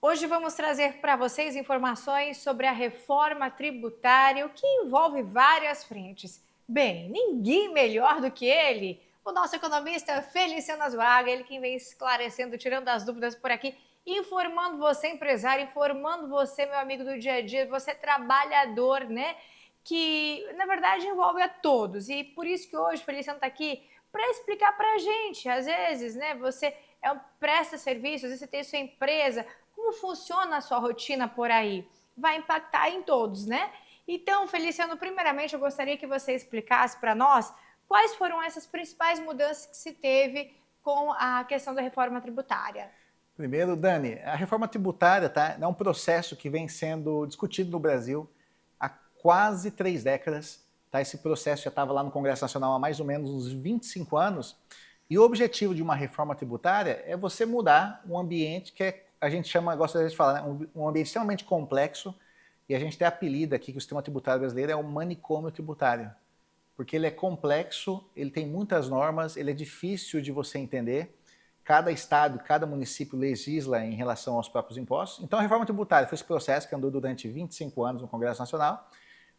Hoje vamos trazer para vocês informações sobre a reforma tributária, o que envolve várias frentes. Bem, ninguém melhor do que ele, o nosso economista Feliciano Aswaga, ele quem vem esclarecendo, tirando as dúvidas por aqui, informando você, empresário, informando você, meu amigo do dia a dia, você trabalhador, né? Que na verdade envolve a todos. E por isso que hoje o Feliciano está aqui para explicar para a gente. Às vezes, né, você presta serviço, às vezes você tem sua empresa. Como funciona a sua rotina por aí? Vai impactar em todos, né? Então, Feliciano, primeiramente eu gostaria que você explicasse para nós quais foram essas principais mudanças que se teve com a questão da reforma tributária. Primeiro, Dani, a reforma tributária é um processo que vem sendo discutido no Brasil há quase 3 décadas. Esse processo já estava lá no Congresso Nacional há mais ou menos uns 25 anos. E o objetivo de uma reforma tributária é você mudar um ambiente que a gente chama, gosta de falar, um ambiente extremamente complexo, e a gente tem apelido aqui que o sistema tributário brasileiro é o manicômio tributário, porque ele é complexo, ele tem muitas normas, ele é difícil de você entender, cada estado, cada município legisla em relação aos próprios impostos. Então a reforma tributária foi esse processo que andou durante 25 anos no Congresso Nacional,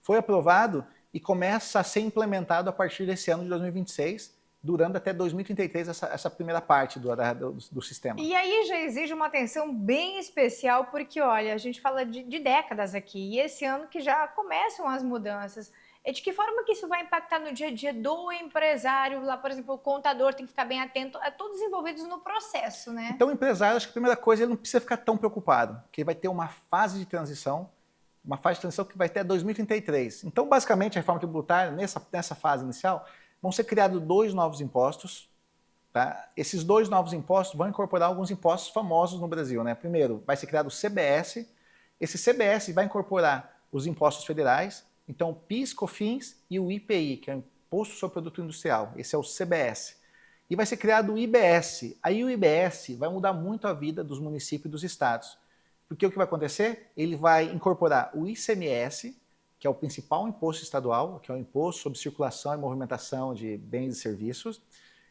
foi aprovado e começa a ser implementado a partir desse ano de 2026, durando até 2033 essa primeira parte do sistema. E aí já exige uma atenção bem especial, porque olha, a gente fala de décadas aqui, e esse ano que já começam as mudanças. De que forma que isso vai impactar no dia a dia do empresário? Lá, por exemplo, o contador tem que ficar bem atento a todos envolvidos no processo, né? Então o empresário, acho que a primeira coisa, ele não precisa ficar tão preocupado, porque ele vai ter uma fase de transição que vai até 2033. Então, basicamente, a reforma tributária, nessa fase inicial, vão ser criados 2 novos impostos. Tá? Esses 2 novos impostos vão incorporar alguns impostos famosos no Brasil. Né? Primeiro, vai ser criado o CBS. Esse CBS vai incorporar os impostos federais, então o PIS, COFINS e o IPI, que é o Imposto sobre Produto Industrial. Esse é o CBS. E vai ser criado o IBS. Aí o IBS vai mudar muito a vida dos municípios e dos estados. Porque o que vai acontecer? Ele vai incorporar o ICMS, que é o principal imposto estadual, que é o Imposto sobre Circulação e Movimentação de Bens e Serviços,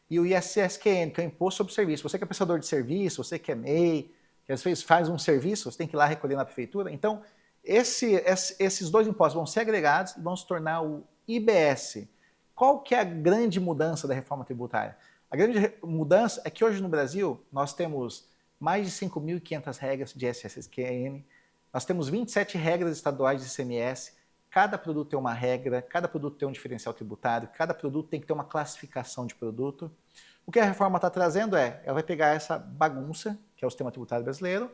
e o ISSQN, que é o Imposto sobre Serviço. Você que é prestador de serviço, você que é MEI, que às vezes faz um serviço, você tem que ir lá recolher na prefeitura. Então, esses 2 impostos vão ser agregados e vão se tornar o IBS. Qual que é a grande mudança da reforma tributária? A grande mudança é que hoje no Brasil nós temos mais de 5.500 regras de ISSQN, nós temos 27 regras estaduais de ICMS. Cada produto tem uma regra, cada produto tem um diferencial tributário, cada produto tem que ter uma classificação de produto. O que a reforma está trazendo ela vai pegar essa bagunça, que é o sistema tributário brasileiro,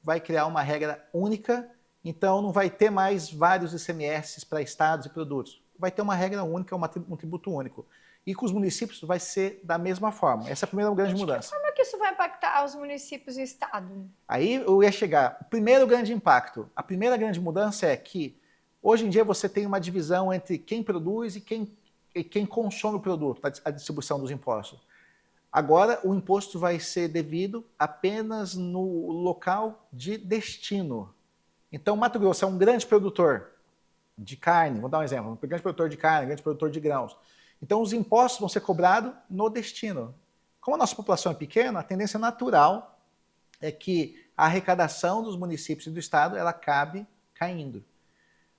vai criar uma regra única, então não vai ter mais vários ICMS para estados e produtos. Vai ter uma regra única, um tributo único. E com os municípios vai ser da mesma forma. Essa é a primeira grande mudança. De que forma que isso vai impactar os municípios e o estado? Aí eu ia chegar. O primeiro grande impacto, a primeira grande mudança é que hoje em dia você tem uma divisão entre quem produz e quem consome o produto, a distribuição dos impostos. Agora o imposto vai ser devido apenas no local de destino. Então Mato Grosso é um grande produtor de carne, vou dar um exemplo, um grande produtor de carne, um grande produtor de grãos. Então os impostos vão ser cobrados no destino. Como a nossa população é pequena, a tendência natural é que a arrecadação dos municípios e do estado ela acabe caindo.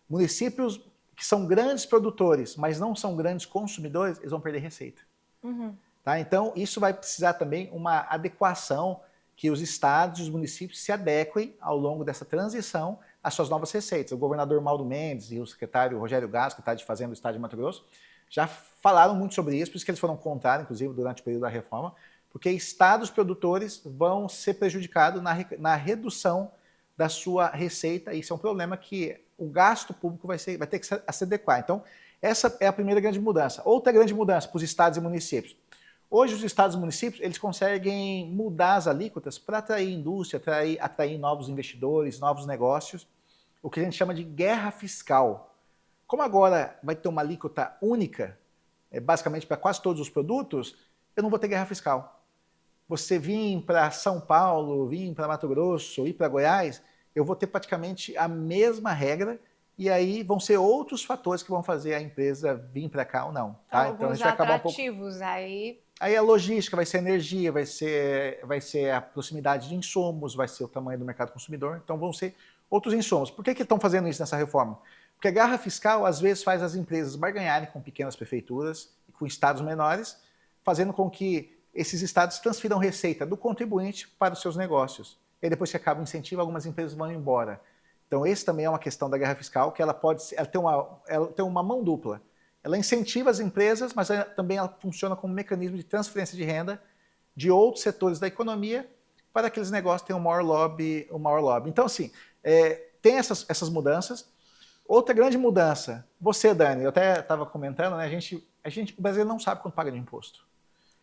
Municípios que são grandes produtores, mas não são grandes consumidores, eles vão perder receita. Uhum. Tá? Então, isso vai precisar também uma adequação, que os estados e os municípios se adequem ao longo dessa transição às suas novas receitas. O governador Mauro Mendes e o secretário Rogério Gás, que está de Fazenda do estado de Mato Grosso, já falaram muito sobre isso, por isso que eles foram contrários, inclusive, durante o período da reforma, porque estados produtores vão ser prejudicados na redução da sua receita, e isso é um problema que o gasto público vai ter que se adequar. Então, essa é a primeira grande mudança. Outra grande mudança para os estados e municípios. Hoje, os estados e municípios eles conseguem mudar as alíquotas para atrair indústria, atrair novos investidores, novos negócios, o que a gente chama de guerra fiscal. Como agora vai ter uma alíquota única, basicamente para quase todos os produtos, eu não vou ter guerra fiscal. Você vir para São Paulo, vir para Mato Grosso, ir para Goiás, eu vou ter praticamente a mesma regra, e aí vão ser outros fatores que vão fazer a empresa vir para cá ou não. Tá? Alguns então, a gente vai acabar um pouco... atrativos aí Aí a logística vai ser energia, vai ser a proximidade de insumos, vai ser o tamanho do mercado consumidor. Então vão ser outros insumos. Por que estão fazendo isso nessa reforma? Porque a guerra fiscal às vezes faz as empresas barganharem com pequenas prefeituras e com estados menores, fazendo com que esses estados transfiram receita do contribuinte para os seus negócios. E depois que acaba o incentivo, algumas empresas vão embora. Então esse também é uma questão da guerra fiscal, que ela tem uma mão dupla. Ela incentiva as empresas, mas também ela funciona como um mecanismo de transferência de renda de outros setores da economia para que aqueles negócios tenham um maior lobby. Então, assim, tem essas mudanças. Outra grande mudança, você, Dani, eu até estava comentando, né? O brasileiro não sabe quanto paga de imposto.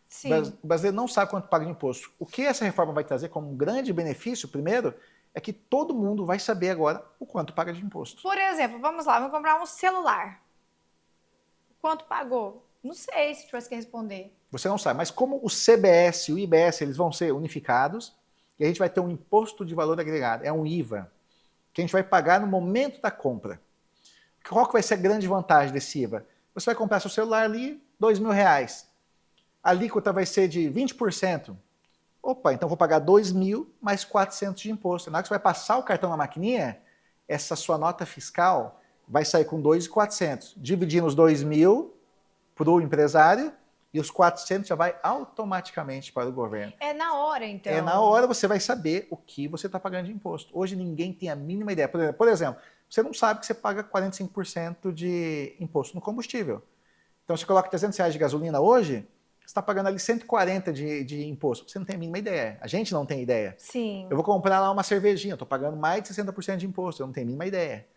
Sim. O brasileiro não sabe quanto paga de imposto. O que essa reforma vai trazer como um grande benefício, primeiro, é que todo mundo vai saber agora o quanto paga de imposto. Por exemplo, vamos lá, vamos comprar um celular. Quanto pagou? Não sei se tivesse que responder. Você não sabe, mas como o CBS e o IBS eles vão ser unificados, e a gente vai ter um imposto de valor agregado, é um IVA, que a gente vai pagar no momento da compra. Qual que vai ser a grande vantagem desse IVA? Você vai comprar seu celular ali, R$2.000. A alíquota vai ser de 20%. Opa, então vou pagar 2.000 mais 400 de imposto. Na hora que você vai passar o cartão na maquininha, essa sua nota fiscal vai sair com 2.400. Dividindo os 2.000 para o empresário e os 400 já vai automaticamente para o governo. É na hora, então. É na hora você vai saber o que você está pagando de imposto. Hoje ninguém tem a mínima ideia. Por exemplo, você não sabe que você paga 45% de imposto no combustível. Então você coloca R$300 de gasolina hoje, você está pagando ali 140 de imposto. Você não tem a mínima ideia. A gente não tem ideia. Sim. Eu vou comprar lá uma cervejinha, estou pagando mais de 60% de imposto, eu não tenho a mínima ideia.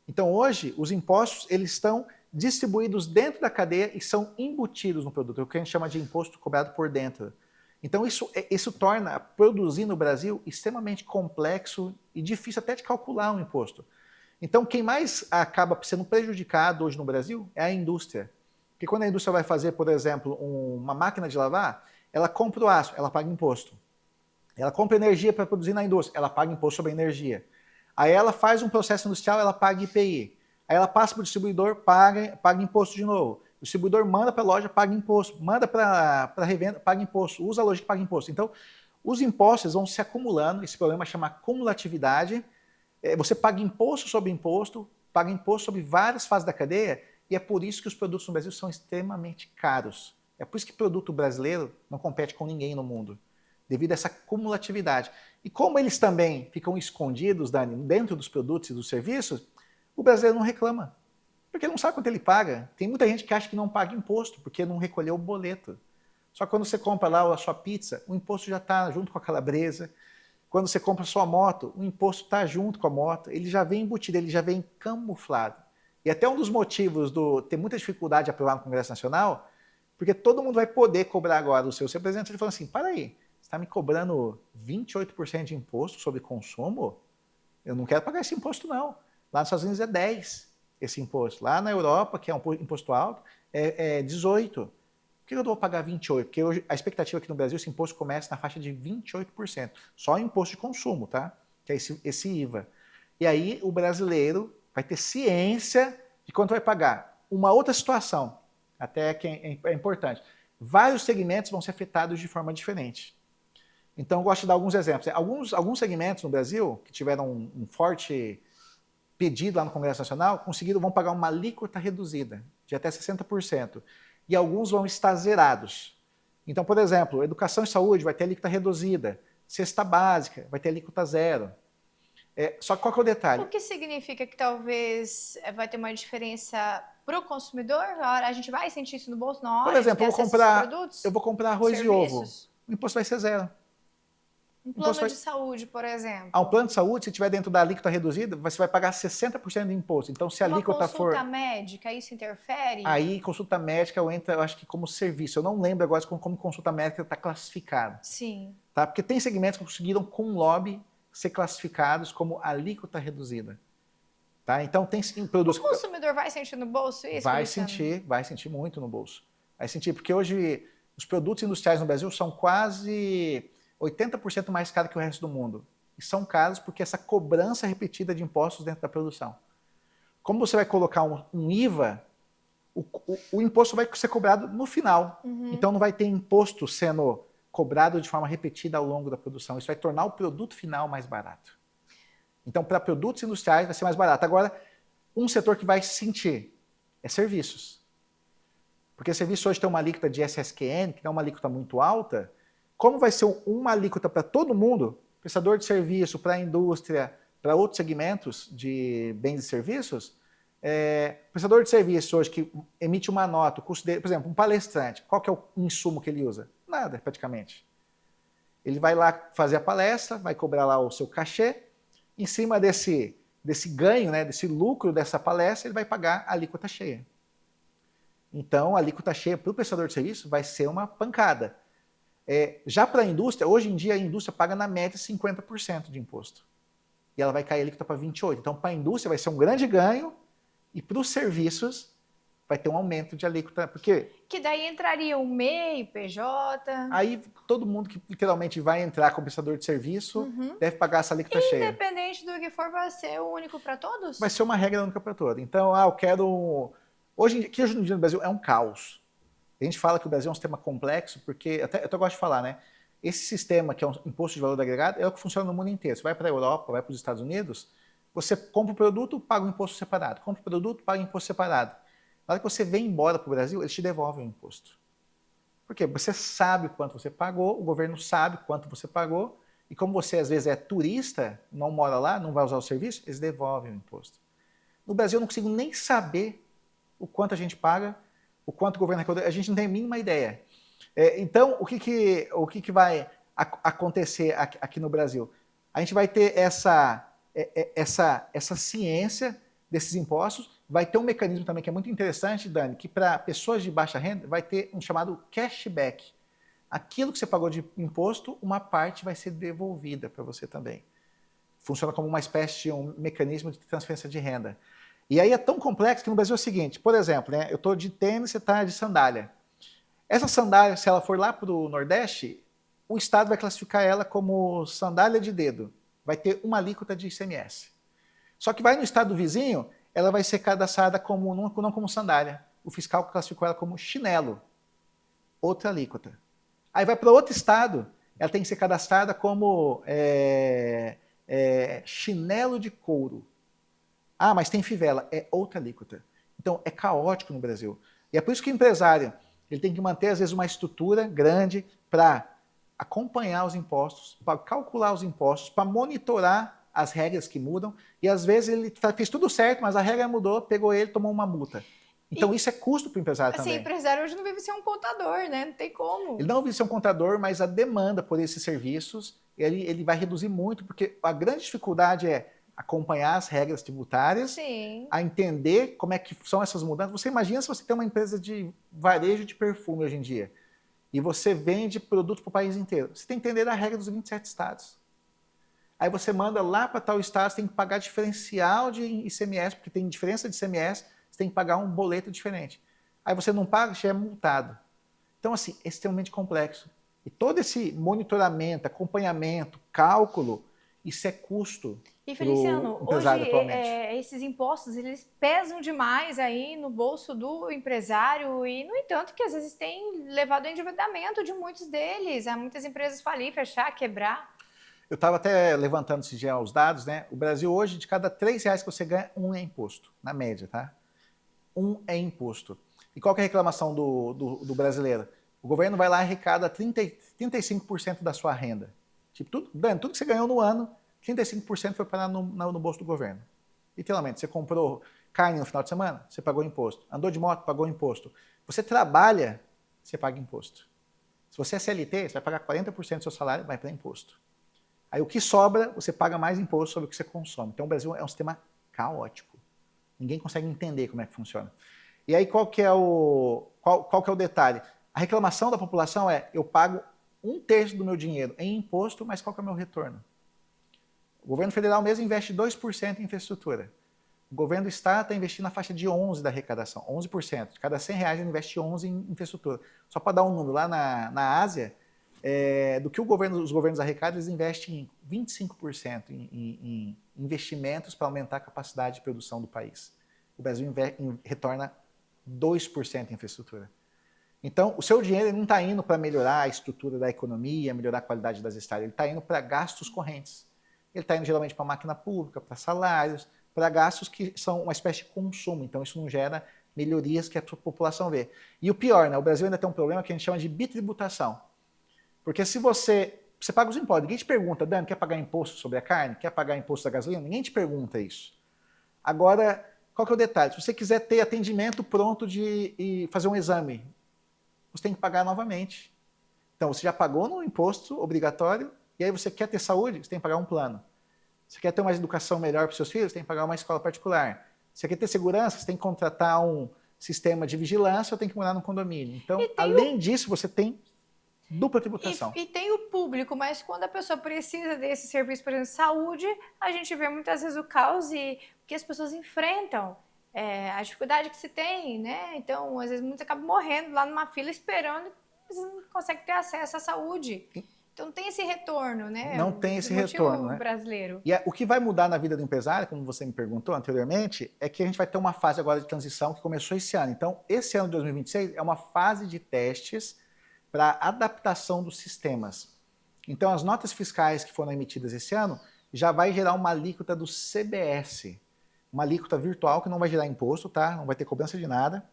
Então hoje, os impostos eles estão distribuídos dentro da cadeia e são embutidos no produto, é o que a gente chama de imposto cobrado por dentro. Então isso torna produzir no Brasil extremamente complexo e difícil até de calcular um imposto. Então quem mais acaba sendo prejudicado hoje no Brasil é a indústria. Porque quando a indústria vai fazer, por exemplo, uma máquina de lavar, ela compra o aço, ela paga imposto. Ela compra energia para produzir na indústria, ela paga imposto sobre a energia. Aí ela faz um processo industrial, ela paga IPI. Aí ela passa para o distribuidor, paga imposto de novo. O distribuidor manda para a loja, paga imposto. Manda para a revenda, paga imposto. Usa a logística, paga imposto. Então, os impostos vão se acumulando, esse problema chama cumulatividade. Você paga imposto sobre várias fases da cadeia, e é por isso que os produtos no Brasil são extremamente caros. É por isso que o produto brasileiro não compete com ninguém no mundo, devido a essa cumulatividade. E como eles também ficam escondidos, Dani, dentro dos produtos e dos serviços, o brasileiro não reclama, porque não sabe quanto ele paga. Tem muita gente que acha que não paga imposto, porque não recolheu o boleto. Só que quando você compra lá a sua pizza, o imposto já está junto com a calabresa. Quando você compra a sua moto, o imposto está junto com a moto. Ele já vem embutido, ele já vem camuflado. E até um dos motivos ter muita dificuldade de aprovar no Congresso Nacional, porque todo mundo vai poder cobrar agora os seus representantes. Ele falou assim, para aí, você está me cobrando 28% de imposto sobre consumo? Eu não quero pagar esse imposto, não. Lá nos Estados Unidos é 10% esse imposto. Lá na Europa, que é um imposto alto, é 18%. Por que eu vou pagar 28%? Porque hoje, a expectativa aqui no Brasil, esse imposto começa na faixa de 28%. Só o imposto de consumo, tá? Que é esse IVA. E aí o brasileiro vai ter ciência de quanto vai pagar. Uma outra situação, até que é importante. Vários segmentos vão ser afetados de forma diferente. Então, eu gosto de dar alguns exemplos. Alguns segmentos no Brasil, que tiveram um forte pedido lá no Congresso Nacional, vão pagar uma alíquota reduzida, de até 60%. E alguns vão estar zerados. Então, por exemplo, educação e saúde vai ter alíquota reduzida. Cesta básica vai ter alíquota zero. Só que qual que é o detalhe? O que significa que talvez vai ter uma diferença para o consumidor? A gente vai sentir isso no bolso na hora? Por exemplo, produtos, eu vou comprar arroz e ovo. O imposto vai ser zero. Um plano de saúde, por exemplo. Um plano de saúde, se tiver dentro da alíquota reduzida, você vai pagar 60% de imposto. Então, se a alíquota for... Consulta médica, isso interfere? Aí, consulta médica entra, eu acho que como serviço. Eu não lembro agora como consulta médica está classificado. Sim. Tá? Porque tem segmentos que conseguiram, com lobby, ser classificados como alíquota reduzida. Tá? Então, tem produtos... O consumidor vai sentir no bolso isso? Vai sentir muito no bolso. Vai sentir, porque hoje os produtos industriais no Brasil são quase 80% mais caros que o resto do mundo. E são caros porque essa cobrança repetida de impostos dentro da produção. Como você vai colocar um IVA, o imposto vai ser cobrado no final. Uhum. Então não vai ter imposto sendo cobrado de forma repetida ao longo da produção. Isso vai tornar o produto final mais barato. Então, para produtos industriais vai ser mais barato. Agora, um setor que vai sentir é serviços. Porque serviço hoje tem uma alíquota de SSQN, que não é uma alíquota muito alta. Como vai ser uma alíquota para todo mundo, prestador de serviço, para a indústria, para outros segmentos de bens e serviços, prestador de serviço hoje que emite uma nota, o custo dele, por exemplo, um palestrante, qual que é o insumo que ele usa? Nada, praticamente. Ele vai lá fazer a palestra, vai cobrar lá o seu cachê, em cima desse ganho, né, desse lucro dessa palestra, ele vai pagar a alíquota cheia. Então, a alíquota cheia para o prestador de serviço vai ser uma pancada. Já para a indústria, hoje em dia a indústria paga na média 50% de imposto. E ela vai cair a alíquota para 28%. Então, para a indústria vai ser um grande ganho e para os serviços vai ter um aumento de alíquota. Porque que daí entraria o MEI, PJ. Aí todo mundo que literalmente vai entrar como prestador de serviço deve pagar essa alíquota cheia. Independente do que for, vai ser o único para todos? Vai ser uma regra única para todos. Então, eu quero... Hoje em dia no Brasil é um caos. A gente fala que o Brasil é um sistema complexo, porque, eu gosto de falar, né? Esse sistema, que é um imposto de valor agregado, é o que funciona no mundo inteiro. Você vai para a Europa, vai para os Estados Unidos, você compra o produto, paga um imposto separado. Compra o produto, paga um imposto separado. Na hora que você vem embora para o Brasil, eles te devolvem o imposto. Por quê? Você sabe quanto você pagou, o governo sabe quanto você pagou, e como você às vezes é turista, não mora lá, não vai usar o serviço, eles devolvem o imposto. No Brasil eu não consigo nem saber o quanto a gente paga, o quanto o governo arrecada, a gente não tem a mínima ideia. Então, o que vai acontecer aqui no Brasil? A gente vai ter essa ciência desses impostos, vai ter um mecanismo também que é muito interessante, Dani, que para pessoas de baixa renda vai ter um chamado cashback. Aquilo que você pagou de imposto, uma parte vai ser devolvida para você também. Funciona como uma espécie de um mecanismo de transferência de renda. E aí é tão complexo que no Brasil é o seguinte, por exemplo, né, eu estou de tênis, você está de sandália. Essa sandália, se ela for lá para o Nordeste, o Estado vai classificar ela como sandália de dedo. Vai ter uma alíquota de ICMS. Só que vai no estado vizinho, ela vai ser cadastrada não como sandália. O fiscal classificou ela como chinelo. Outra alíquota. Aí vai para outro estado, ela tem que ser cadastrada como chinelo de couro. Ah, mas tem fivela. É outra alíquota. Então, é caótico no Brasil. E é por isso que o empresário ele tem que manter, às vezes, uma estrutura grande para acompanhar os impostos, para calcular os impostos, para monitorar as regras que mudam. E, às vezes, ele fez tudo certo, mas a regra mudou, pegou ele, tomou uma multa. Então, isso é custo para o empresário também. Assim, o empresário hoje não vive ser um contador, né? Não tem como. Ele não vive ser um contador, mas a demanda por esses serviços, ele vai reduzir muito, porque a grande dificuldade é acompanhar as regras tributárias, Sim. a entender como é que são essas mudanças. Você imagina se você tem uma empresa de varejo de perfume hoje em dia, e você vende produtos para o país inteiro. Você tem que entender a regra dos 27 estados. Aí você manda lá para tal estado, você tem que pagar diferencial de ICMS, porque tem diferença de ICMS, você tem que pagar um boleto diferente. Aí você não paga, já é multado. Então, assim, é extremamente complexo. E todo esse monitoramento, acompanhamento, cálculo, isso é custo. E Feliciano, hoje atualmente. Esses impostos eles pesam demais aí no bolso do empresário e, no entanto, que às vezes tem levado ao endividamento de muitos deles, a muitas empresas falir, fechar, quebrar. Eu estava até levantando esse dia os dados, né? O Brasil hoje, de cada R$3 que você ganha, um é imposto, na média, tá? Um é imposto. E qual que é a reclamação do brasileiro? O governo vai lá e arrecada 35% da sua renda. Tipo, tudo que você ganhou no ano, 35% foi parar no bolso do governo. Literalmente, você comprou carne no final de semana, você pagou imposto. Andou de moto, pagou imposto. Você trabalha, você paga imposto. Se você é CLT, você vai pagar 40% do seu salário, vai para imposto. Aí o que sobra, você paga mais imposto sobre o que você consome. Então o Brasil é um sistema caótico. Ninguém consegue entender como é que funciona. E aí qual que é o detalhe? A reclamação da população é, eu pago 1/3 do meu dinheiro em imposto, mas qual que é o meu retorno? O governo federal mesmo investe 2% em infraestrutura. O governo do estado está investindo na faixa de 11% da arrecadação, 11%. De cada R$100 ele investe 11 em infraestrutura. Só para dar um número, lá na Ásia, do que os governos arrecadam, eles investem 25% em investimentos para aumentar a capacidade de produção do país. O Brasil retorna 2% em infraestrutura. Então, o seu dinheiro não está indo para melhorar a estrutura da economia, melhorar a qualidade das estradas, ele está indo para gastos correntes. Ele está indo geralmente para máquina pública, para salários, para gastos que são uma espécie de consumo. Então, isso não gera melhorias que a população vê. E o pior, né? O Brasil ainda tem um problema que a gente chama de bitributação. Porque se você paga os impostos, ninguém te pergunta, Dani, quer pagar imposto sobre a carne? Quer pagar imposto da gasolina? Ninguém te pergunta isso. Agora, qual que é o detalhe? Se você quiser ter atendimento pronto e fazer um exame, você tem que pagar novamente. Então, você já pagou no imposto obrigatório, e aí você quer ter saúde, você tem que pagar um plano. Você quer ter uma educação melhor para os seus filhos, você tem que pagar uma escola particular. Você quer ter segurança, você tem que contratar um sistema de vigilância ou tem que morar num condomínio. Então, além disso, você tem dupla tributação. E tem o público, mas quando a pessoa precisa desse serviço, por exemplo, saúde, a gente vê muitas vezes o caos que as pessoas enfrentam. A dificuldade que se tem, né? Então, às vezes, muitos acabam morrendo lá numa fila esperando e não conseguem ter acesso à saúde. Então, tem esse retorno, né? Não tem esse retorno, né? Brasileiro. E o que vai mudar na vida do empresário, como você me perguntou anteriormente, é que a gente vai ter uma fase agora de transição que começou esse ano. Então, esse ano de 2026 é uma fase de testes para adaptação dos sistemas. Então, as notas fiscais que foram emitidas esse ano já vai gerar uma alíquota do CBS, uma alíquota virtual que não vai gerar imposto, tá? Não vai ter cobrança de nada.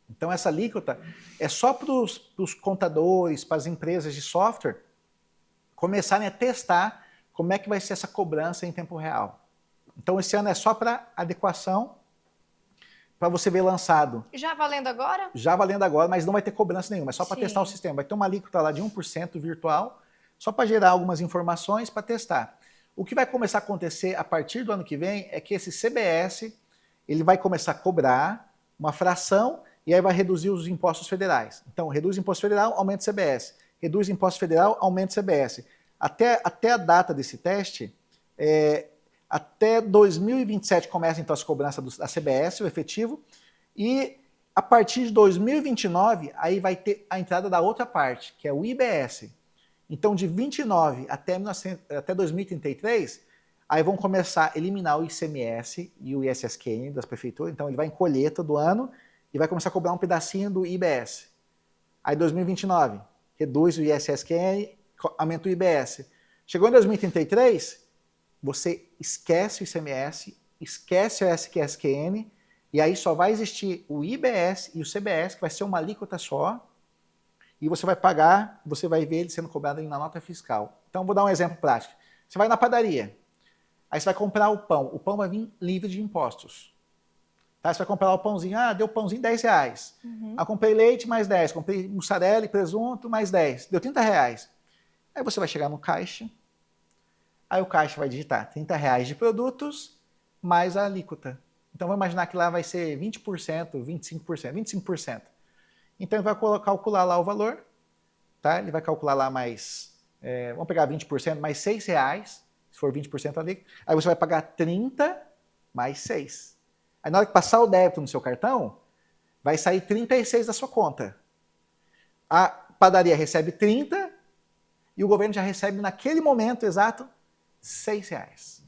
Então, essa alíquota é só para os contadores, para as empresas de software começarem a testar como é que vai ser essa cobrança em tempo real. Então, esse ano é só para adequação, para você ver lançado. Já valendo agora? Já valendo agora, mas não vai ter cobrança nenhuma, é só para Sim. testar o sistema. Vai ter uma alíquota lá de 1% virtual, só para gerar algumas informações para testar. O que vai começar a acontecer a partir do ano que vem é que esse CBS ele vai começar a cobrar uma fração e aí vai reduzir os impostos federais. Então, reduz o imposto federal, aumenta o CBS. Reduz o imposto federal, aumenta o CBS. Até a data desse teste, até 2027 começa então as cobranças da CBS, o efetivo, e a partir de 2029, aí vai ter a entrada da outra parte, que é o IBS. Então, de 29 até 2033, aí vão começar a eliminar o ICMS e o ISSQN das prefeituras, então ele vai encolher todo ano e vai começar a cobrar um pedacinho do IBS. Aí 2029, reduz o ISSQN, aumenta o IBS. Chegou em 2033, você esquece o ICMS, esquece o ISSQN, e aí só vai existir o IBS e o CBS, que vai ser uma alíquota só, e você vai pagar, você vai ver ele sendo cobrado na nota fiscal. Então, vou dar um exemplo prático. Você vai na padaria, aí você vai comprar o pão vai vir livre de impostos. Tá? Você vai comprar o pãozinho, deu pãozinho R$10. Eu comprei leite, mais 10. Comprei mussarela e presunto, mais 10. Deu R$30. Aí você vai chegar no caixa, aí o caixa vai digitar R$30 de produtos, mais a alíquota. Então, vamos imaginar que lá vai ser 20%, 25%, 25%. Então, ele vai calcular lá o valor, tá? Ele vai calcular lá mais, vamos pegar 20%, mais R$6, se for 20% ali. Aí você vai pagar 30 mais 6. Aí na hora que passar o débito no seu cartão, vai sair 36 da sua conta. A padaria recebe 30 e o governo já recebe naquele momento exato R$6.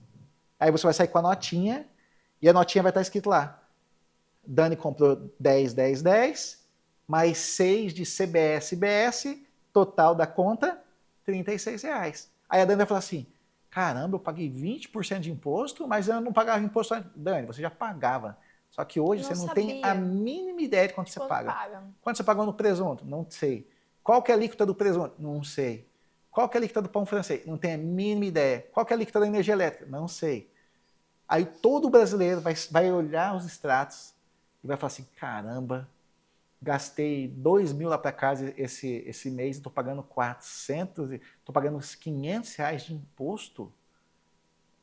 Aí você vai sair com a notinha e a notinha vai estar escrito lá. Dani comprou 10, 10, 10, mais 6 de CBS, IBS, total da conta, R$36. Aí a Dani vai falar assim, caramba, eu paguei 20% de imposto, mas eu não pagava imposto antes. Dani, você já pagava. Só que hoje você não tem a mínima ideia de quanto você paga. Quanto você pagou no presunto? Não sei. Qual que é a alíquota do presunto? Não sei. Qual que é a alíquota do pão francês? Não tenho a mínima ideia. Qual que é a alíquota da energia elétrica? Não sei. Aí todo brasileiro vai olhar os extratos e vai falar assim, caramba, gastei 2.000 lá para casa esse mês e estou pagando 400, estou pagando uns R$500 de imposto.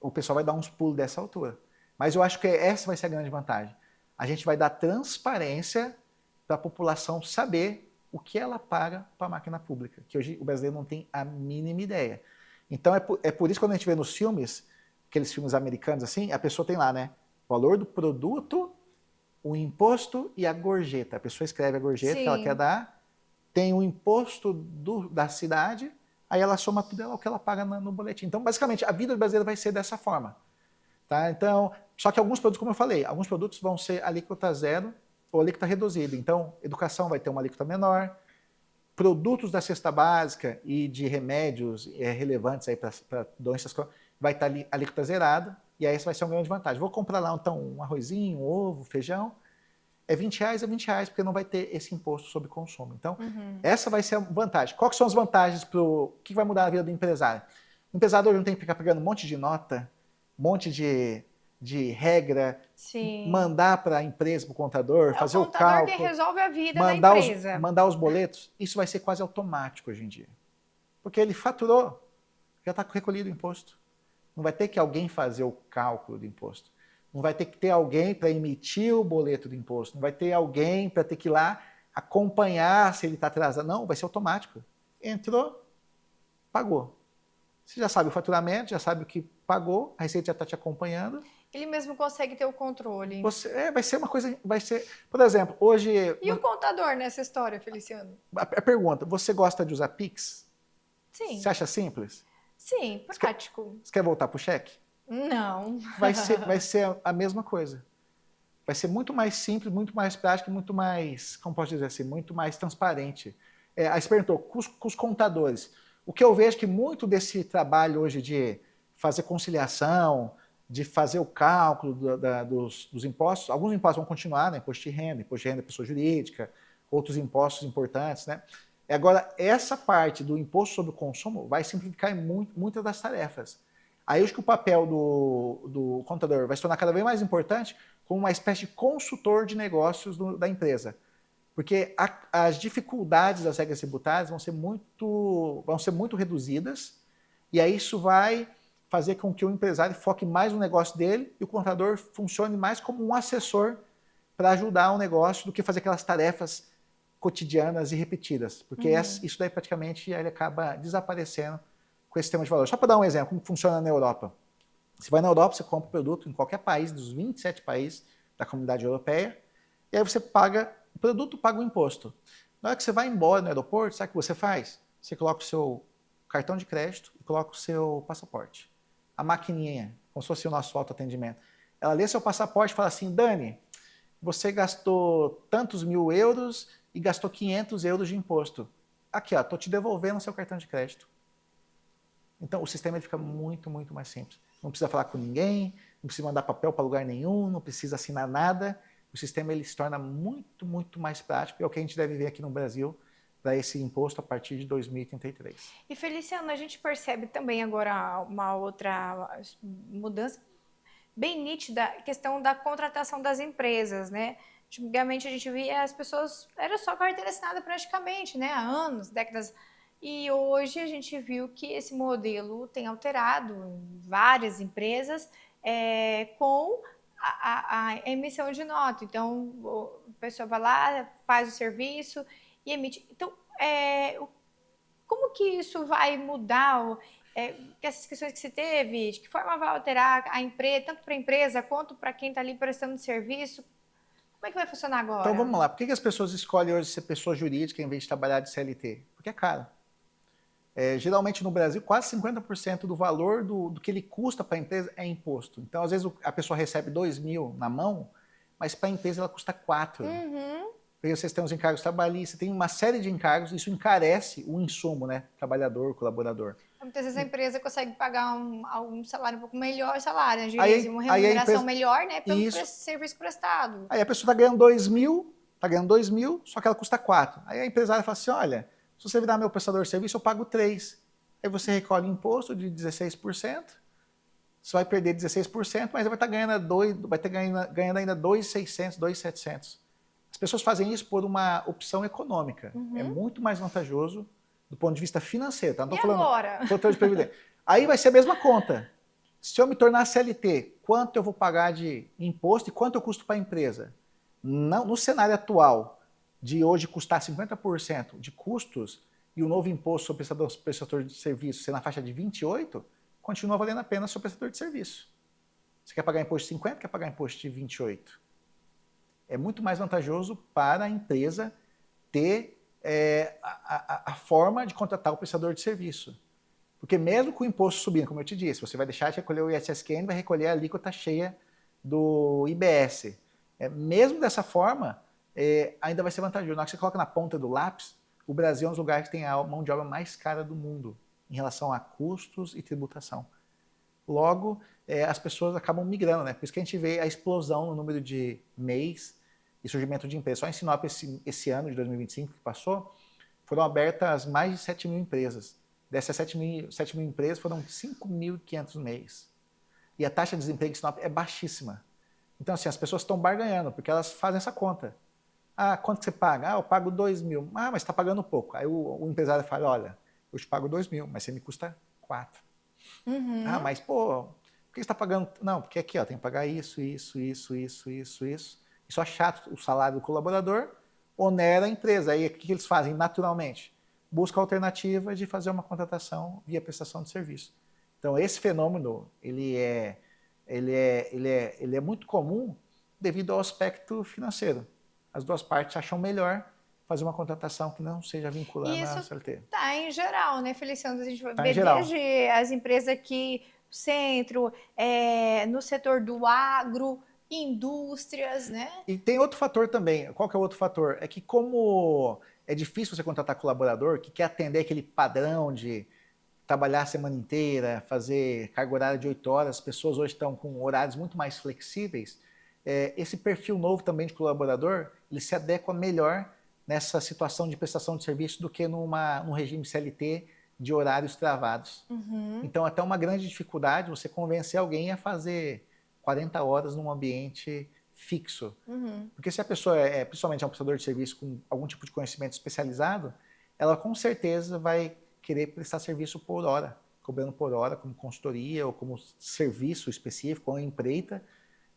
O pessoal vai dar uns pulos dessa altura. Mas eu acho que essa vai ser a grande vantagem. A gente vai dar transparência para a população saber o que ela paga para a máquina pública, que hoje o brasileiro não tem a mínima ideia. Então é por isso que quando a gente vê nos filmes, aqueles filmes americanos assim, a pessoa tem lá, né, o valor do produto, o imposto e a gorjeta. A pessoa escreve a gorjeta que ela quer dar, tem o imposto da cidade, aí ela soma tudo o que ela paga no boletim. Então, basicamente, a vida do brasileiro vai ser dessa forma. Tá? Então, só que alguns produtos, como eu falei, alguns produtos vão ser alíquota zero ou alíquota reduzida. Então, educação vai ter uma alíquota menor, produtos da cesta básica e de remédios relevantes para doenças vai estar alíquota zerada, e aí essa vai ser uma grande vantagem. Vou comprar lá então um arrozinho, um ovo, feijão, é R$20, é R$20, porque não vai ter esse imposto sobre consumo. Então, essa vai ser a vantagem. Quais são as vantagens para o que vai mudar a vida do empresário? O empresário hoje não tem que ficar pegando um monte de nota, um monte de regra, Sim. mandar para a empresa, para o contador, fazer o cálculo. É o contador que resolve a vida da empresa. Mandar os boletos. Isso vai ser quase automático hoje em dia. Porque ele faturou, já está recolhido o imposto. Não vai ter que alguém fazer o cálculo do imposto. Não vai ter que ter alguém para emitir o boleto do imposto. Não vai ter alguém para ter que ir lá acompanhar se ele está atrasado. Não, vai ser automático. Entrou, pagou. Você já sabe o faturamento, já sabe o que pagou, a Receita já está te acompanhando. Ele mesmo consegue ter o controle. Vai ser uma coisa, por exemplo, hoje... E o contador nessa história, Feliciano? A pergunta, você gosta de usar Pix? Sim. Você acha simples? Sim, prático. Você quer voltar para o cheque? Não. Vai ser a mesma coisa. Vai ser muito mais simples, muito mais prático, muito mais, como posso dizer assim, muito mais transparente. Aí você perguntou, com os contadores. O que eu vejo que muito desse trabalho hoje de fazer conciliação, de fazer o cálculo dos impostos, alguns impostos vão continuar, né? Imposto de renda pessoa jurídica, outros impostos importantes, né? Agora, essa parte do imposto sobre o consumo vai simplificar muitas das tarefas. Aí acho que o papel do contador vai se tornar cada vez mais importante como uma espécie de consultor de negócios da empresa. Porque as dificuldades das regras tributárias vão ser muito reduzidas, e aí isso vai fazer com que o empresário foque mais no negócio dele e o contador funcione mais como um assessor para ajudar o negócio do que fazer aquelas tarefas cotidianas e repetidas. Porque isso daí praticamente ele acaba desaparecendo com esse sistema de valor. Só para dar um exemplo, como funciona na Europa. Você vai na Europa, você compra o produto em qualquer país, dos 27 países da comunidade europeia, e aí você paga, o produto paga o imposto. Na hora que você vai embora no aeroporto, sabe o que você faz? Você coloca o seu cartão de crédito e coloca o seu passaporte. A maquininha, como se fosse o nosso autoatendimento, ela lê seu passaporte e fala assim, Dani, você gastou tantos mil euros e gastou 500 euros de imposto. Aqui, ó, estou te devolvendo o seu cartão de crédito. Então, o sistema ele fica muito, muito mais simples. Não precisa falar com ninguém, não precisa mandar papel para lugar nenhum, não precisa assinar nada. O sistema ele se torna muito, muito mais prático. É o que a gente deve ver aqui no Brasil para esse imposto a partir de 2033. E, Feliciano, a gente percebe também agora uma outra mudança bem nítida, a questão da contratação das empresas, né? Antigamente a gente via as pessoas, era só carteira assinada praticamente, né? Há anos, décadas. E hoje a gente viu que esse modelo tem alterado em várias empresas com a emissão de nota. Então, a pessoa vai lá, faz o serviço e emite. Então, como que isso vai mudar? Essas questões que você teve, de que forma vai alterar a empresa, tanto para a empresa quanto para quem está ali prestando serviço? Como é que vai funcionar agora? Então vamos lá. Por que as pessoas escolhem hoje ser pessoa jurídica em vez de trabalhar de CLT? Porque é caro. Geralmente no Brasil, quase 50% do valor do que ele custa para a empresa é imposto. Então, às vezes, a pessoa recebe 2 mil na mão, mas para a empresa ela custa 4. Porque vocês têm os encargos trabalhistas, tem uma série de encargos, isso encarece o insumo, né? Trabalhador, colaborador. Muitas vezes a empresa consegue pagar um salário um pouco melhor, salário, né? Uma aí remuneração melhor, né? Pelo serviço prestado. Aí a pessoa está ganhando 2 mil, só que ela custa 4. Aí a empresária fala assim, olha, se você virar meu prestador de serviço, eu pago 3. Aí você recolhe imposto de 16%, você vai perder 16%, mas vai estar ganhando ainda 2.600, 2.700. As pessoas fazem isso por uma opção econômica. É muito mais vantajoso do ponto de vista financeiro. Tá? Não estou falando agora? de previdência. Aí vai ser a mesma conta. Se eu me tornar CLT, quanto eu vou pagar de imposto e quanto eu custo para a empresa? No cenário atual, de hoje custar 50% de custos e o novo imposto sobre prestador de serviço ser na faixa de 28%, continua valendo a pena sobre prestador de serviço. Você quer pagar imposto de 50%, quer pagar imposto de 28%. É muito mais vantajoso para a empresa ter a forma de contratar o prestador de serviço. Porque mesmo com o imposto subindo, como eu te disse, você vai deixar de recolher o ISSQN e vai recolher a alíquota cheia do IBS. Mesmo dessa forma, ainda vai ser vantajoso. Na hora que você coloca na ponta do lápis, o Brasil é um dos lugares que tem a mão de obra mais cara do mundo em relação a custos e tributação. Logo, as pessoas acabam migrando, né? Por isso que a gente vê a explosão no número de MEIs e surgimento de empresas. Só em Sinop, esse ano de 2025 que passou, foram abertas mais de 7 mil empresas. Dessas 7 mil empresas, foram 5.500 MEIs. E a taxa de desemprego em Sinop é baixíssima. Então, assim, as pessoas estão barganhando, porque elas fazem essa conta. Ah, quanto que você paga? Ah, eu pago 2 mil. Ah, mas está pagando pouco. Aí o empresário fala, olha, eu te pago 2 mil, mas você me custa 4. Ah, mas, pô, por que você está pagando? Não, porque aqui, ó, tem que pagar isso. Isso é chato. O salário do colaborador onera a empresa. Aí, o que eles fazem naturalmente? Buscam a alternativa de fazer uma contratação via prestação de serviço. Então, esse fenômeno, ele é muito comum devido ao aspecto financeiro. As duas partes acham melhor fazer uma contratação que não seja vinculada à CLT. Isso tá em geral, né, Feliciano? A gente vai ver geral. desde as empresas aqui no centro, no setor do agro, indústrias, né? E tem outro fator também. Qual que é o outro fator? É que como é difícil você contratar colaborador que quer atender aquele padrão de trabalhar a semana inteira, fazer carga horária de 8 horas, as pessoas hoje estão com horários muito mais flexíveis, esse perfil novo também de colaborador, ele se adequa melhor nessa situação de prestação de serviço do que num regime CLT de horários travados. Então, até uma grande dificuldade você convencer alguém a fazer 40 horas num ambiente fixo. Porque se a pessoa principalmente é um prestador de serviço com algum tipo de conhecimento especializado, ela com certeza vai querer prestar serviço por hora, cobrando por hora como consultoria ou como serviço específico ou empreita,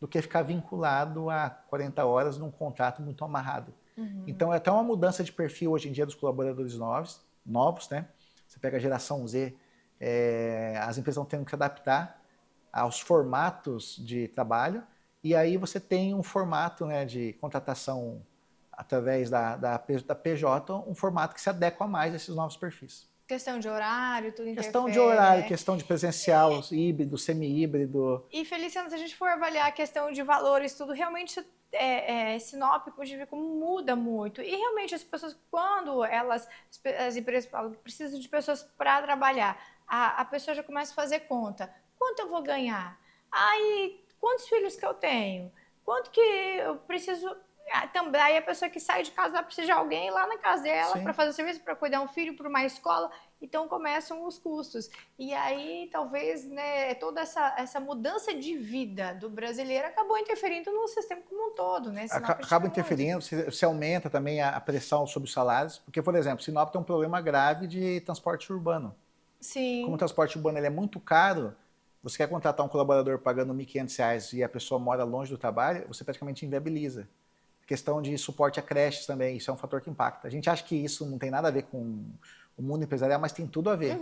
do que ficar vinculado a 40 horas num contrato muito amarrado. Então, é até uma mudança de perfil hoje em dia dos colaboradores novos, né? Você pega a geração Z, as empresas estão tendo que se adaptar aos formatos de trabalho, e aí você tem um formato, né, de contratação através da PJ, um formato que se adequa mais a esses novos perfis. Questão de horário, tudo interfere. Questão de horário, questão de presencial, híbrido, semi-híbrido. E, Feliciano, se a gente for avaliar a questão de valores, tudo, realmente Sinop, como muda muito. E realmente as pessoas, quando as empresas falam que precisam de pessoas para trabalhar, a pessoa já começa a fazer conta. Quanto eu vou ganhar? Aí, quantos filhos que eu tenho? Quanto que eu preciso... Também aí a pessoa que sai de casa vai precisar de alguém lá na casa dela para fazer o serviço, para cuidar um filho, para uma escola. Então começam os custos. E aí talvez, né, toda essa mudança de vida do brasileiro acabou interferindo no sistema como um todo, né? Acaba interferindo, se aumenta também a pressão sobre os salários, porque, por exemplo, Sinop tem um problema grave de transporte urbano. Sim. Como o transporte urbano ele é muito caro, você quer contratar um colaborador pagando R$ 1.500 e a pessoa mora longe do trabalho, você praticamente inviabiliza. Questão de suporte a creches também, isso é um fator que impacta. A gente acha que isso não tem nada a ver com o mundo empresarial, mas tem tudo a ver.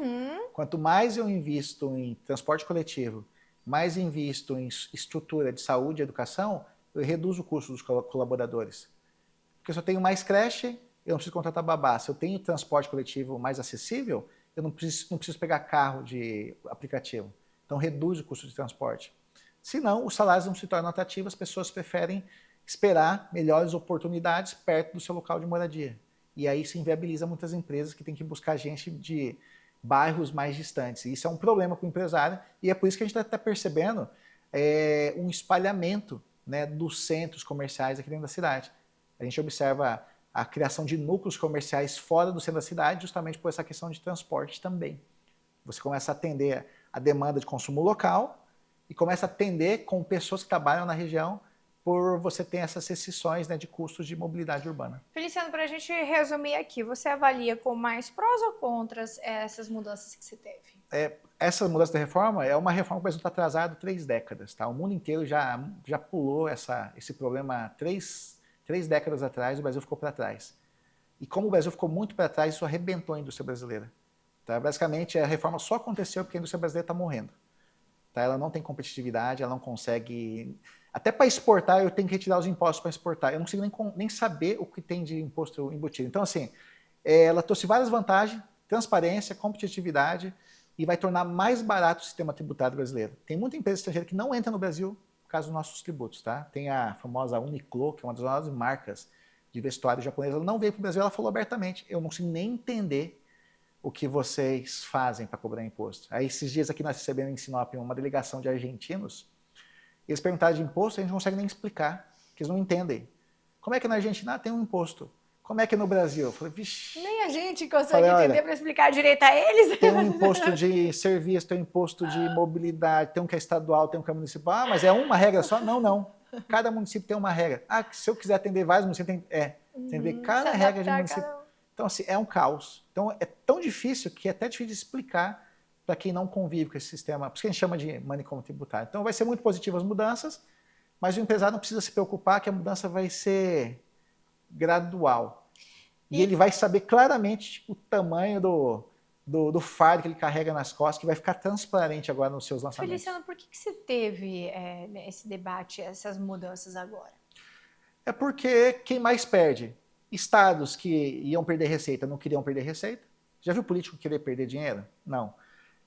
Quanto mais eu invisto em transporte coletivo, mais invisto em estrutura de saúde e educação, eu reduzo o custo dos colaboradores. Porque se eu tenho mais creche, eu não preciso contratar babá. Se eu tenho transporte coletivo mais acessível, eu não preciso pegar carro de aplicativo. Então reduz o custo de transporte. Senão, os salários não se tornam atrativos, as pessoas preferem esperar melhores oportunidades perto do seu local de moradia. E aí se inviabiliza muitas empresas que têm que buscar gente de bairros mais distantes. E isso é um problema para o empresário, e é por isso que a gente está percebendo um espalhamento, né, dos centros comerciais aqui dentro da cidade. A gente observa a criação de núcleos comerciais fora do centro da cidade, justamente por essa questão de transporte também. Você começa a atender a demanda de consumo local e começa a atender com pessoas que trabalham na região, por você ter essas restrições, né, de custos de mobilidade urbana. Feliciano, para a gente resumir aqui, você avalia com mais prós ou contras essas mudanças que você teve? Essa mudança da reforma é uma reforma que o Brasil está atrasado 3 décadas. Tá? O mundo inteiro já pulou esse problema 3 décadas atrás, o Brasil ficou para trás. E como o Brasil ficou muito para trás, isso arrebentou a indústria brasileira. Tá? Basicamente, a reforma só aconteceu porque a indústria brasileira está morrendo. Tá? Ela não tem competitividade, ela não consegue... Até para exportar, eu tenho que retirar os impostos para exportar. Eu não consigo nem saber o que tem de imposto embutido. Então, assim, ela trouxe várias vantagens, transparência, competitividade, e vai tornar mais barato o sistema tributário brasileiro. Tem muita empresa estrangeira que não entra no Brasil por causa dos nossos tributos. Tá? Tem a famosa Uniqlo, que é uma das maiores marcas de vestuário japonesa, ela não veio para o Brasil, ela falou abertamente, eu não consigo nem entender o que vocês fazem para cobrar imposto. Aí esses dias aqui nós recebemos em Sinop uma delegação de argentinos, eles perguntaram de imposto, a gente não consegue nem explicar, porque eles não entendem. Como é que na Argentina tem um imposto? Como é que no Brasil? Eu falei, vixe. Nem a gente consegue entender para explicar direito a eles. Tem um imposto de serviço, tem um imposto de mobilidade, tem um que é estadual, tem um que é municipal. Ah, mas é uma regra só? Não, não. Cada município tem uma regra. Ah, se eu quiser atender vários municípios, atender cada regra de município. Então, assim, é um caos. Então, é tão difícil que é até difícil de explicar para quem não convive com esse sistema. Por isso que a gente chama de manicômio tributário. Então, vai ser muito positivo as mudanças, mas o empresário não precisa se preocupar que a mudança vai ser gradual. E ele vai saber claramente o tamanho do fardo que ele carrega nas costas, que vai ficar transparente agora nos seus lançamentos. Feliciano, por que você teve esse debate, essas mudanças agora? É porque quem mais perde? Estados que iam perder receita não queriam perder receita. Já viu político querer perder dinheiro? Não.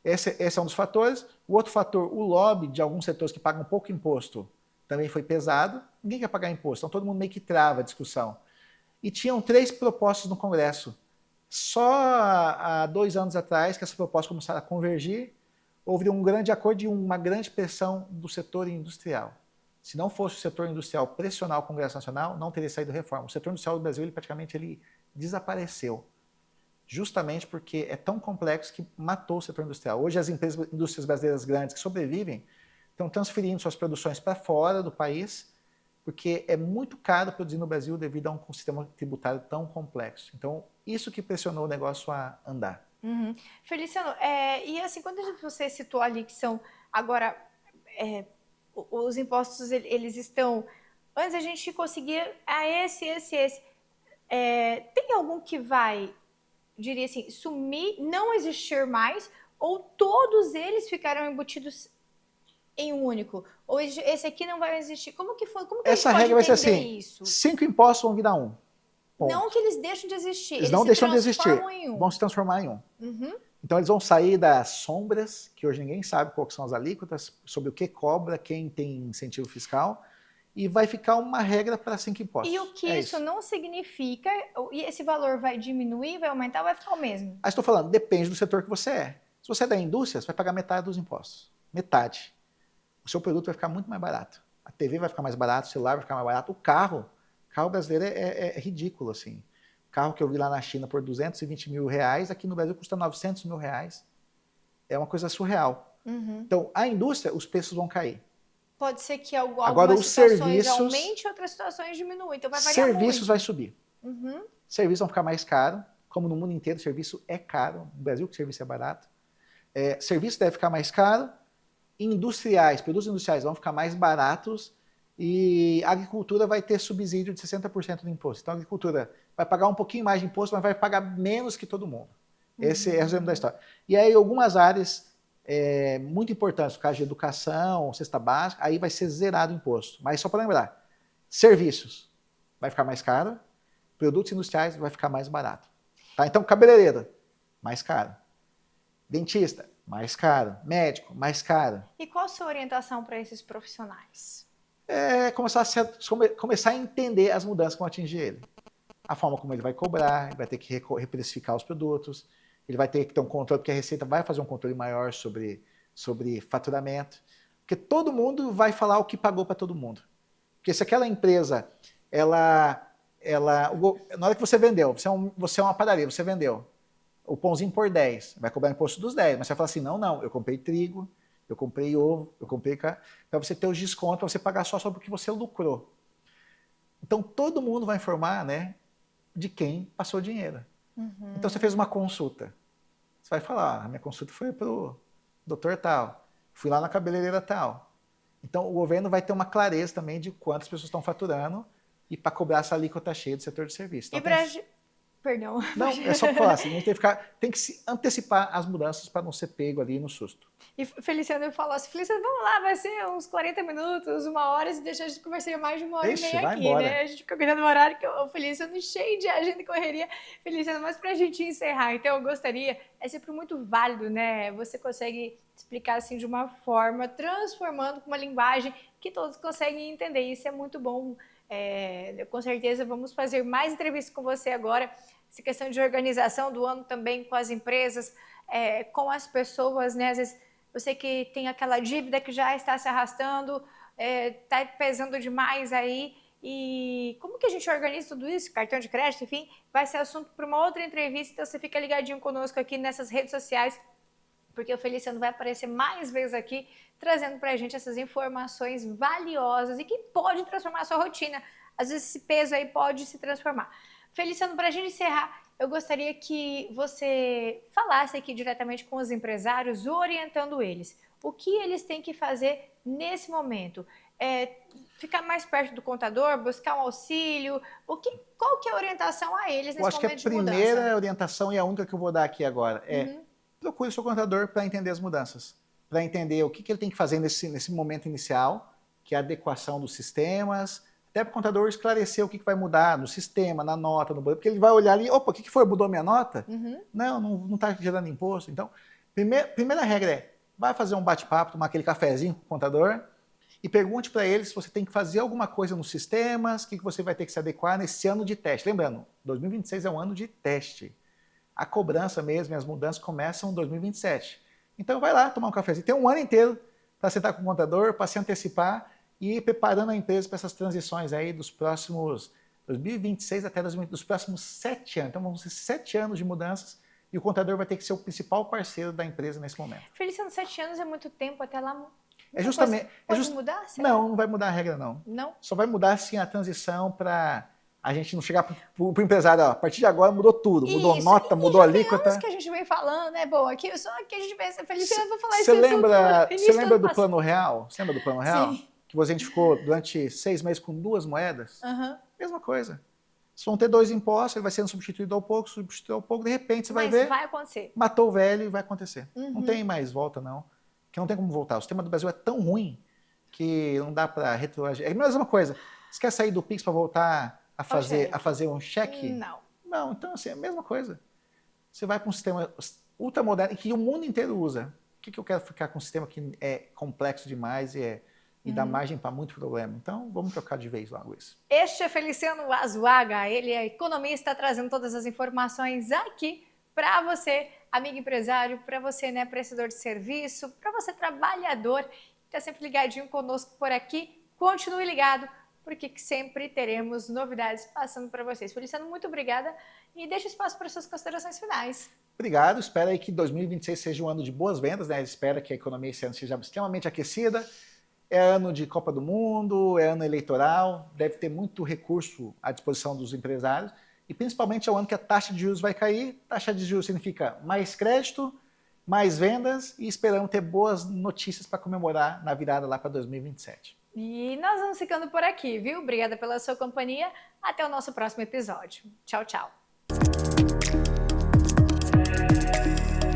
Esse é um dos fatores. O outro fator, o lobby de alguns setores que pagam pouco imposto também foi pesado. Ninguém quer pagar imposto, então todo mundo meio que trava a discussão. E tinham 3 propostas no Congresso. Só há 2 anos atrás que essas propostas começaram a convergir, houve um grande acordo e uma grande pressão do setor industrial. Se não fosse o setor industrial pressionar o Congresso Nacional, não teria saído reforma. O setor industrial do Brasil, praticamente desapareceu. Justamente porque é tão complexo que matou o setor industrial. Hoje as indústrias brasileiras grandes que sobrevivem estão transferindo suas produções para fora do país, porque é muito caro produzir no Brasil devido a um sistema tributário tão complexo. Então, isso que pressionou o negócio a andar. Uhum. Feliciano, e assim, quando você citou ali que são agora... os impostos, eles estão... Antes a gente conseguia esse. Tem algum que vai, diria assim, sumir, não existir mais, ou todos eles ficarão embutidos em um único? Ou esse aqui não vai existir? Como que foi? Como que essa regra vai ser assim, isso? 5 impostos vão virar um. Ponto. Não que eles deixem de existir. Eles não deixam de existir, vão se transformar em um. Uhum. Então eles vão sair das sombras, que hoje ninguém sabe quais são as alíquotas, sobre o que cobra, quem tem incentivo fiscal, e vai ficar uma regra para 5 impostos. E o que isso não significa, e esse valor vai diminuir, vai aumentar, ou vai ficar o mesmo? Aí estou falando, depende do setor que você é. Se você é da indústria, você vai pagar metade dos impostos. Metade. O seu produto vai ficar muito mais barato. A TV vai ficar mais barato, o celular vai ficar mais barato, o carro brasileiro é ridículo, assim. Carro que eu vi lá na China por 220 mil reais, aqui no Brasil custa 900 mil reais. É uma coisa surreal. Uhum. Então, a indústria, os preços vão cair. Pode ser que algumas situações aumente, outras situações diminuem. Então vai variar serviços muito. Vai subir. Uhum. Serviços vão ficar mais caros, como no mundo inteiro, serviço é caro. No Brasil, que serviço é barato. Serviço deve ficar mais caro. Produtos industriais vão ficar mais baratos. E a agricultura vai ter subsídio de 60% do imposto. Então a agricultura vai pagar um pouquinho mais de imposto, mas vai pagar menos que todo mundo. Esse é o resumo da história. E aí algumas áreas muito importantes, no caso de educação, cesta básica, aí vai ser zerado o imposto. Mas só para lembrar, serviços vai ficar mais caro, produtos industriais vai ficar mais barato. Tá? Então cabeleireiro, mais caro. Dentista, mais caro. Médico, mais caro. E qual a sua orientação para esses profissionais? Começar a entender as mudanças que vão atingir ele. A forma como ele vai cobrar, ele vai ter que reprecificar os produtos, ele vai ter que ter um controle, porque a Receita vai fazer um controle maior sobre faturamento, porque todo mundo vai falar o que pagou para todo mundo. Porque se aquela empresa, na hora que você vendeu, você é uma padaria, você vendeu o pãozinho por 10, vai cobrar imposto dos 10, mas você vai falar assim, não, eu comprei trigo, eu comprei ovo, eu comprei carne, para você ter os descontos, para você pagar só sobre o que você lucrou. Então, todo mundo vai informar, né, de quem passou o dinheiro. Uhum. Então, você fez uma consulta. Você vai falar, a minha consulta foi para o doutor tal, fui lá na cabeleireira tal. Então, o governo vai ter uma clareza também de quantas pessoas estão faturando e para cobrar essa alíquota cheia do setor de serviço. Então, Perdão. Não, é só para falar assim, tem que se antecipar as mudanças para não ser pego ali no susto. E Feliciano falou assim, Feliciano, vamos lá, vai ser uns 40 minutos, 1 hora, se deixar a gente conversar mais de 1h30 aqui, embora. Né? A gente fica cuidando do horário, que o Feliciano cheio de agenda e correria. Feliciano, mas para a gente encerrar, então eu gostaria, é sempre muito válido, né? Você consegue explicar assim de uma forma, transformando com uma linguagem que todos conseguem entender. Isso é muito bom. Com certeza vamos fazer mais entrevistas com você agora. Essa questão de organização do ano também com as empresas, com as pessoas, né? Às vezes você que tem aquela dívida que já está se arrastando, está pesando demais aí. E como que a gente organiza tudo isso? Cartão de crédito, enfim, vai ser assunto para uma outra entrevista. Então você fica ligadinho conosco aqui nessas redes sociais, porque o Feliciano vai aparecer mais vezes aqui, trazendo para a gente essas informações valiosas e que podem transformar a sua rotina. Às vezes esse peso aí pode se transformar. Feliciano, para a gente encerrar, eu gostaria que você falasse aqui diretamente com os empresários, orientando eles. O que eles têm que fazer nesse momento? Ficar mais perto do contador, buscar um auxílio? Qual que é a orientação a eles nesse momento de mudança? Eu acho que a primeira orientação e a única que eu vou dar aqui agora procure o seu contador para entender as mudanças, para entender o que ele tem que fazer nesse momento inicial, que é a adequação dos sistemas, até para o contador esclarecer o que vai mudar no sistema, na nota, no boleto, porque ele vai olhar ali, opa, o que foi? Mudou minha nota? Não está gerando imposto. Então, primeira regra vai fazer um bate-papo, tomar aquele cafezinho com o contador e pergunte para ele se você tem que fazer alguma coisa nos sistemas, o que você vai ter que se adequar nesse ano de teste. Lembrando, 2026 é um ano de teste. A cobrança mesmo e as mudanças começam em 2027. Então vai lá tomar um cafezinho. Tem um ano inteiro para sentar com o contador, para se antecipar e ir preparando a empresa para essas transições aí dos próximos 2026 até dos próximos 7 anos. Então vão ser 7 anos de mudanças e o contador vai ter que ser o principal parceiro da empresa nesse momento. Feliciano, 7 anos é muito tempo, até lá pode mudar? Não vai mudar a regra não. Não? Só vai mudar assim a transição para a gente não chegar para o empresário, a partir de agora mudou tudo, mudou nota, mudou alíquota. Isso que a gente vem falando, né? Bom, aqui só que a gente vem, Feliciano, vou falar isso. Você lembra do Plano Real? Você lembra do Plano Real? Sim. Que a gente ficou durante 6 meses com 2 moedas? Mesma coisa. Vocês vão ter 2 impostos, ele vai sendo substituído ao pouco, de repente você vai ver. Mas vai acontecer. Matou o velho e vai acontecer. Não tem mais volta, não. Que não tem como voltar. O sistema do Brasil é tão ruim que não dá para retroagir. É a mesma coisa. Você quer sair do Pix para voltar a fazer um cheque? Não, então assim, é a mesma coisa. Você vai para um sistema ultramoderno que o mundo inteiro usa. Por que eu quero ficar com um sistema que é complexo demais e dá margem para muito problema? Então, vamos trocar de vez logo isso. Este é Feliciano Azuaga, ele é economista, trazendo todas as informações aqui para você, amigo empresário, para você, né, prestador de serviço, para você, trabalhador, que está sempre ligadinho conosco por aqui. Continue ligado, porque sempre teremos novidades passando para vocês. Feliciano, muito obrigada e deixa espaço para suas considerações finais. Obrigado, espero aí que 2026 seja um ano de boas vendas, né? Espero que a economia esse ano seja extremamente aquecida. É ano de Copa do Mundo, é ano eleitoral, deve ter muito recurso à disposição dos empresários e principalmente é o ano que a taxa de juros vai cair. Taxa de juros significa mais crédito, mais vendas e esperamos ter boas notícias para comemorar na virada lá para 2027. E nós vamos ficando por aqui, viu? Obrigada pela sua companhia. Até o nosso próximo episódio. Tchau, tchau.